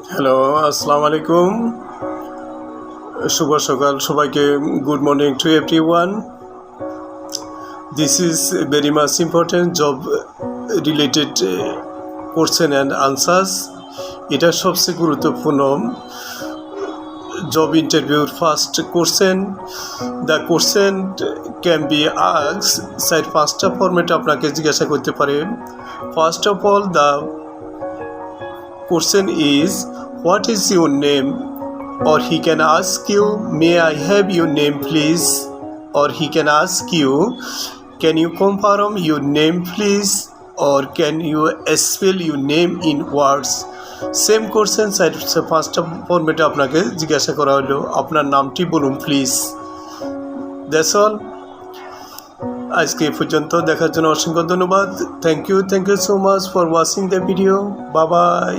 Hello, আসসালামু আলাইকুম। শুভ সকাল সবাইকে। Good morning to everyone. This is very much important job related question and answers. এটা সবচেয়ে গুরুত্বপূর্ণ জব ইন্টারভিউর first question. The question can be asked চার পাঁচটা ফরম্যাটে আপনাকে জিজ্ঞাসা করতে পারে। First of all, the question is, what is your name? Or he can ask you, may I have your name please? Or he can ask you, can you confirm your name please? Or can you spell your name in words? Same question পাঁচটা ফরম্যাটে আপনাকে জিজ্ঞাসা করা হলো, আপনার নামটি বলুন please. That's all. আজকে পর্যন্ত দেখার জন্য অসংখ্য ধন্যবাদ। Thank you so much for watching the video. Bye by.